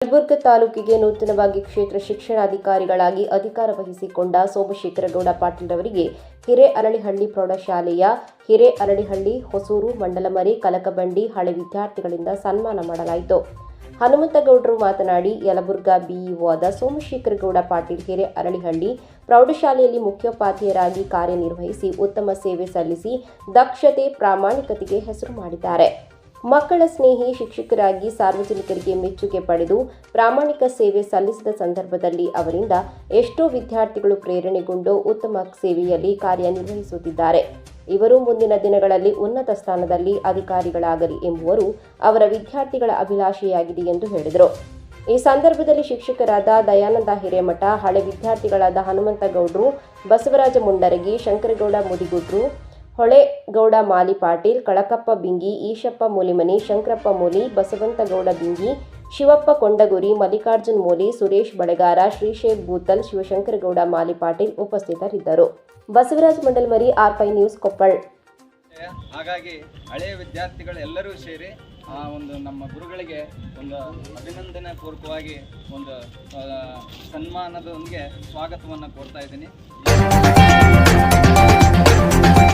ಯಲಬುರ್ಗಾ ತಾಲೂಕಿಗೆ ನೂತನವಾಗಿ ಕ್ಷೇತ್ರ ಶಿಕ್ಷಣಾಧಿಕಾರಿಗಳಾಗಿ ಅಧಿಕಾರ ವಹಿಸಿಕೊಂಡ ಸೋಮಶೇಖರಗೌಡ ಪಾಟೀಲ್ ಅವರಿಗೆ ಹಿರೇಅರಳಿಹಳ್ಳಿ ಪ್ರೌಢಶಾಲೆಯ ಹಿರೇಅರಳಿಹಳ್ಳಿ, ಹೊಸೂರು, ಮಂಡಲಮರಿ, ಕಲಕಬಂಡಿ ಹಳೆ ವಿದ್ಯಾರ್ಥಿಗಳಿಂದ ಸನ್ಮಾನ ಮಾಡಲಾಯಿತು. ಹನುಮಂತಗೌಡರು ಮಾತನಾಡಿ, ಯಲಬುರ್ಗಾ ಬಿಇಒ ಆದ ಸೋಮಶೇಖರಗೌಡ ಪಾಟೀಲ್ ಹಿರೇಅರಳಿಹಳ್ಳಿ ಪ್ರೌಢಶಾಲೆಯಲ್ಲಿ ಮುಖ್ಯೋಪಾಧ್ಯಾಯರಾಗಿ ಕಾರ್ಯನಿರ್ವಹಿಸಿ ಉತ್ತಮ ಸೇವೆ ಸಲ್ಲಿಸಿ ದಕ್ಷತೆ, ಪ್ರಾಮಾಣಿಕತೆಗೆ ಹೆಸರು ಮಾಡಿದ್ದಾರೆ. ಮಕ್ಕಳ ಸ್ನೇಹಿ ಶಿಕ್ಷಕರಾಗಿ ಸಾರ್ವಜನಿಕರಿಗೆ ಮೆಚ್ಚುಗೆ ಪಡೆದು ಪ್ರಾಮಾಣಿಕ ಸೇವೆ ಸಲ್ಲಿಸಿದ ಸಂದರ್ಭದಲ್ಲಿ ಅವರಿಂದ ಎಷ್ಟೋ ವಿದ್ಯಾರ್ಥಿಗಳು ಪ್ರೇರಣೆಗೊಂಡು ಉತ್ತಮ ಸೇವೆಯಲ್ಲಿ ಕಾರ್ಯನಿರ್ವಹಿಸುತ್ತಿದ್ದಾರೆ. ಇವರು ಮುಂದಿನ ದಿನಗಳಲ್ಲಿ ಉನ್ನತ ಸ್ಥಾನದಲ್ಲಿ ಅಧಿಕಾರಿಗಳಾಗಲಿ ಎಂಬುವರು ಅವರ ವಿದ್ಯಾರ್ಥಿಗಳ ಅಭಿಲಾಷೆಯಾಗಿದೆ ಎಂದು ಹೇಳಿದರು. ಈ ಸಂದರ್ಭದಲ್ಲಿ ಶಿಕ್ಷಕರಾದ ದಯಾನಂದ ಹಿರೇಮಠ, ಹಳೆ ವಿದ್ಯಾರ್ಥಿಗಳಾದ ಹನುಮಂತಗೌಡರು, ಬಸವರಾಜ ಮುಂಡರಗಿ, ಶಂಕರಗೌಡ ಮುದಿಗುಡ್ರು, ಹೊಳೆಗೌಡ ಮಾಲಿ ಪಾಟೀಲ್, ಕಳಕಪ್ಪ ಬಿಂಗಿ, ಈಶಪ್ಪ ಮೂಲಿಮನಿ, ಶಂಕರಪ್ಪ ಮೂಲಿ, ಬಸವಂತಗೌಡ ಬಿಂಗಿ, ಶಿವಪ್ಪ ಕೊಂಡಗುರಿ, ಮಲ್ಲಿಕಾರ್ಜುನ್ ಮೂಲಿ, ಸುರೇಶ್ ಬಳೆಗಾರ, ಶ್ರೀಶೈಲ್ ಬೂತಲ್, ಶಿವಶಂಕರಗೌಡ ಮಾಲಿ ಪಾಟೀಲ್ ಉಪಸ್ಥಿತರಿದ್ದರು. ಬಸವರಾಜ ಮಂಡಲಮರಿ, ಆರ್5 ನ್ಯೂಸ್, ಕೊಪ್ಪಳ. ಹಾಗಾಗಿ ಹಳೆಯ ವಿದ್ಯಾರ್ಥಿಗಳೆಲ್ಲರೂ ಸೇರಿ ನಮ್ಮ ಗುರುಗಳಿಗೆ ಒಂದು ಅಭಿನಂದನೆ ಪೂರ್ವಕವಾಗಿ ಒಂದು ಸನ್ಮಾನದೊಂದಿಗೆ ಸ್ವಾಗತವನ್ನು ಕೋರ್ತಾ ಇದ್ದೀನಿ.